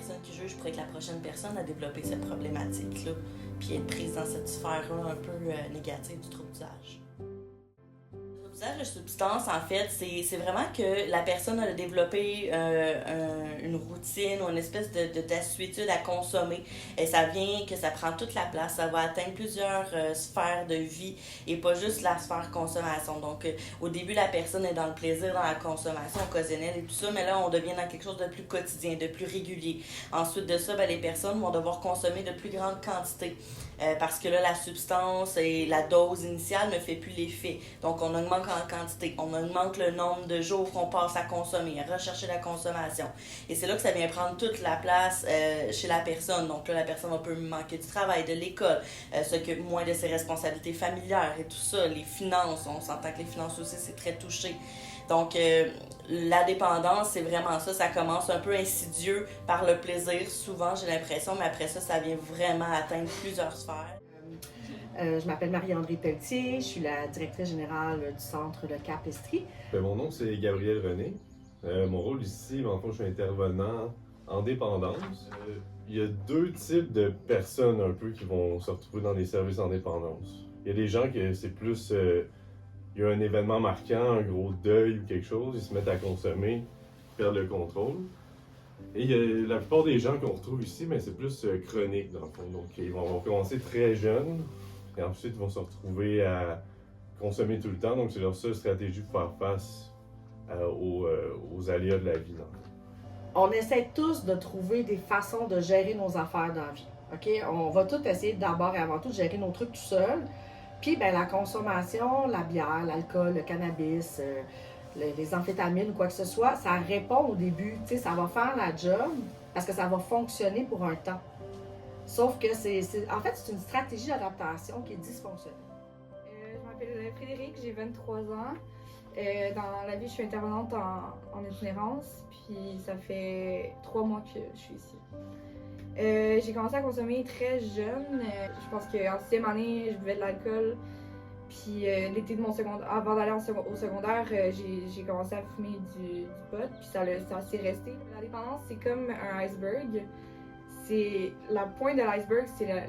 personne qui juge pourrait être la prochaine personne à développer cette problématique-là, puis être prise dans cette sphère-là un peu négative du trouble d'usage. L'usage de substances, en fait, c'est vraiment que la personne a développé une routine ou une espèce d'assuétude à consommer. Et ça vient que ça prend toute la place. Ça va atteindre plusieurs sphères de vie et pas juste la sphère consommation. Donc, au début, la personne est dans le plaisir, dans la consommation occasionnelle et tout ça, mais là, on devient dans quelque chose de plus quotidien, de plus régulier. Ensuite de ça, les personnes vont devoir consommer de plus grandes quantités. Parce que là, la substance et la dose initiale ne fait plus l'effet. Donc, on augmente en quantité, on augmente le nombre de jours qu'on passe à consommer, à rechercher la consommation. Et c'est là que ça vient prendre toute la place chez la personne. Donc là, la personne va peut manquer du travail, de l'école, s'occupe moins de ses responsabilités familières et tout ça. Les finances, on s'entend que les finances aussi, c'est très touché. Donc, la dépendance, c'est vraiment ça. Ça commence un peu insidieux par le plaisir, souvent, j'ai l'impression, mais après ça, ça vient vraiment atteindre plusieurs sphères. Je m'appelle Marie-André Pelletier, je suis la directrice générale du centre Le Cap Estrie. Mon nom, c'est Gabriel René. Mon rôle ici, en fait, je suis intervenant en dépendance. Il y a deux types de personnes un peu qui vont se retrouver dans des services en dépendance. Il y a des gens que c'est plus... il y a un événement marquant, un gros deuil ou quelque chose, ils se mettent à consommer, perdent le contrôle. Et il y a la plupart des gens qu'on retrouve ici, mais c'est plus chronique dans le fond. Donc ils vont commencer très jeunes et ensuite ils vont se retrouver à consommer tout le temps. Donc c'est leur seule stratégie pour faire face aux aléas de la vie. On essaie tous de trouver des façons de gérer nos affaires dans la vie. Okay? On va tous essayer d'abord et avant tout de gérer nos trucs tout seul. Puis la consommation, la bière, l'alcool, le cannabis, les amphétamines ou quoi que ce soit, ça répond au début. Tu sais, ça va faire la job parce que ça va fonctionner pour un temps. Sauf que en fait, c'est une stratégie d'adaptation qui est dysfonctionnelle. Je m'appelle Frédéric, j'ai 23 ans. Dans la vie, je suis intervenante en itinérance, puis ça fait 3 mois que je suis ici. J'ai commencé à consommer très jeune. Je pense qu'en 6e année, je buvais de l'alcool. Puis l'été de mon secondaire, avant d'aller au secondaire, j'ai commencé à fumer du pot, puis ça s'est resté. La dépendance, c'est comme un iceberg. C'est la pointe de l'iceberg, c'est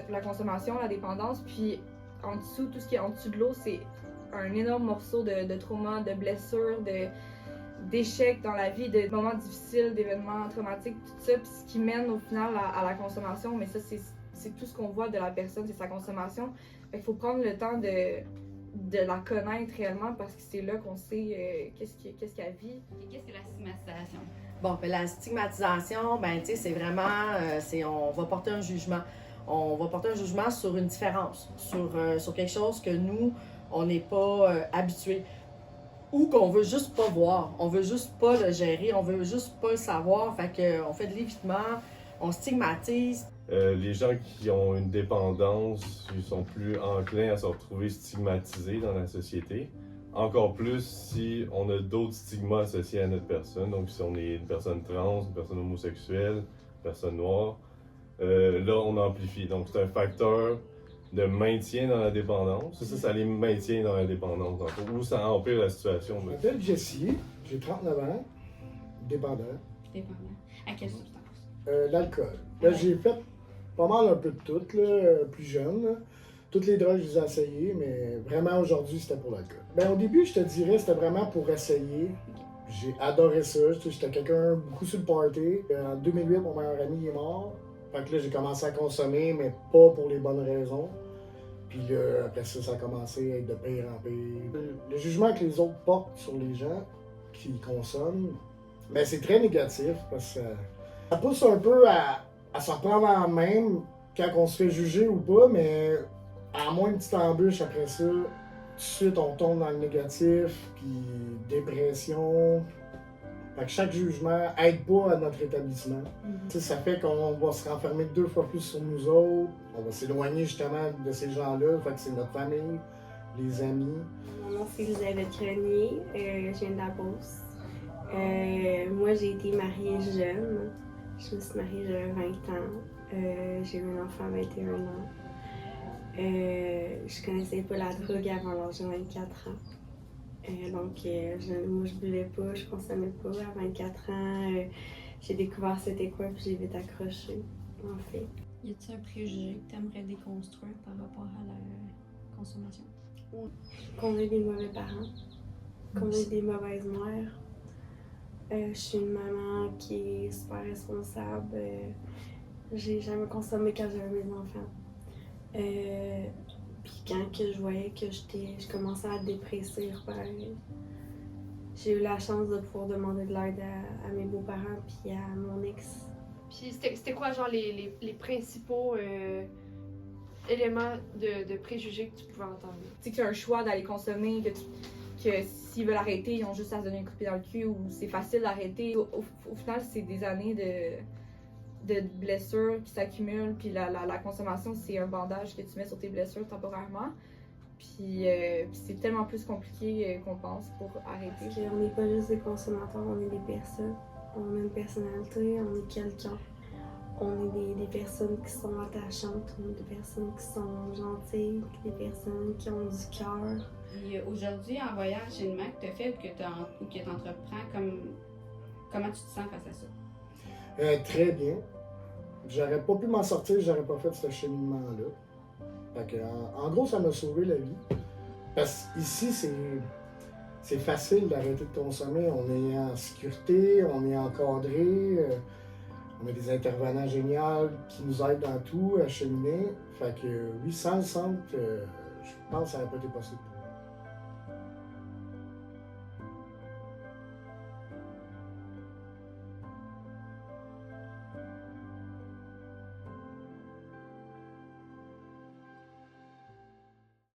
la consommation, la dépendance, puis en dessous, tout ce qui est en dessous de l'eau, c'est un énorme morceau de trauma, de blessures, d'échecs dans la vie, de moments difficiles, d'événements traumatiques, tout ça, puis ce qui mène au final à la consommation. Mais ça, c'est tout ce qu'on voit de la personne, c'est sa consommation. Fait qu'il faut prendre le temps de la connaître réellement parce que c'est là qu'on sait qu'est-ce qu'elle vit. Et qu'est-ce que la stigmatisation? Bon, la stigmatisation, tu sais, c'est vraiment, on va porter un jugement. On va porter un jugement sur une différence, sur quelque chose que nous, on n'est pas habitués. Ou qu'on veut juste pas voir, on veut juste pas le gérer, on veut juste pas le savoir, fait qu'on fait de l'évitement, on stigmatise. Les gens qui ont une dépendance, ils sont plus enclins à se retrouver stigmatisés dans la société. Encore plus si on a d'autres stigmas associés à notre personne, donc si on est une personne trans, une personne homosexuelle, une personne noire, là on amplifie. Donc c'est un facteur de maintien dans la dépendance. Ça les maintient dans la dépendance, ou ça empire la situation. Je m'appelle Jessie, j'ai 39 ans, dépendant. Dépendant. À quelle substance? L'alcool. Là, j'ai fait pas mal un peu de tout, là, plus jeune. Là. Toutes les drogues, je les ai essayées, mais vraiment aujourd'hui, c'était pour l'alcool. Au début, je te dirais, c'était vraiment pour essayer. J'ai adoré ça. J'étais quelqu'un beaucoup sur le party. En 2008, mon meilleur ami est mort. Fait que là, j'ai commencé à consommer, mais pas pour les bonnes raisons. Puis là, après ça a commencé à être de pire en pire. Le jugement que les autres portent sur les gens qui consomment, c'est très négatif parce que ça pousse un peu à se reprendre en main quand on se fait juger ou pas, mais à moins une petite embûche après ça, tout de suite on tombe dans le négatif, puis dépression. Fait que chaque jugement aide pas à notre établissement. Ça fait qu'on va se renfermer 2 fois plus sur nous autres. On va s'éloigner justement de ces gens-là. Fait que c'est notre famille, les amis. Mon nom c'est Elisabeth Grenier, je viens de la Beauce. Moi j'ai été mariée jeune. Je me suis mariée, j'avais 20 ans. J'ai eu un enfant à 21 ans. Je connaissais pas la drogue avant l'âge de 24 ans. Donc, moi, je buvais pas, je consommais pas à 24 ans. j'ai découvert c'était quoi, puis j'ai vite accroché, en fait. Y a-t-il un préjugé que tu aimerais déconstruire par rapport à la consommation? Qu'on ait des mauvais parents, qu'on ait des mauvaises mères. Je suis une maman qui est super responsable. J'ai jamais consommé quand j'avais mes enfants. Puis quand que je voyais que je commençais à dépressir, j'ai eu la chance de pouvoir demander de l'aide à mes beaux-parents puis à mon ex. Puis c'était quoi, genre, les principaux éléments de préjugés que tu pouvais entendre? Tu sais, que tu as un choix d'aller consommer, que s'ils veulent arrêter, ils ont juste à se donner un coup de pied dans le cul, ou c'est facile d'arrêter. Au final, c'est des années de blessures qui s'accumulent, puis la consommation, c'est un bandage que tu mets sur tes blessures temporairement. Puis c'est tellement plus compliqué qu'on pense pour arrêter. Parce qu'on n'est pas juste des consommateurs, on est des personnes. On a une personnalité, on est quelqu'un. On est des personnes qui sont attachantes, on est des personnes qui sont gentilles, des personnes qui ont du cœur. Puis aujourd'hui, en voyage cheminement que tu as fait ou que tu entreprends, comment tu te sens face à ça? Très bien. J'aurais pas pu m'en sortir, j'aurais pas fait ce cheminement-là. Fait que, en gros, ça m'a sauvé la vie. Parce qu'ici, c'est facile d'arrêter de consommer. On est en sécurité, on est encadré, on a des intervenants géniaux qui nous aident dans tout à cheminer. Fait que oui, sans le centre, je pense que ça n'aurait pas été possible.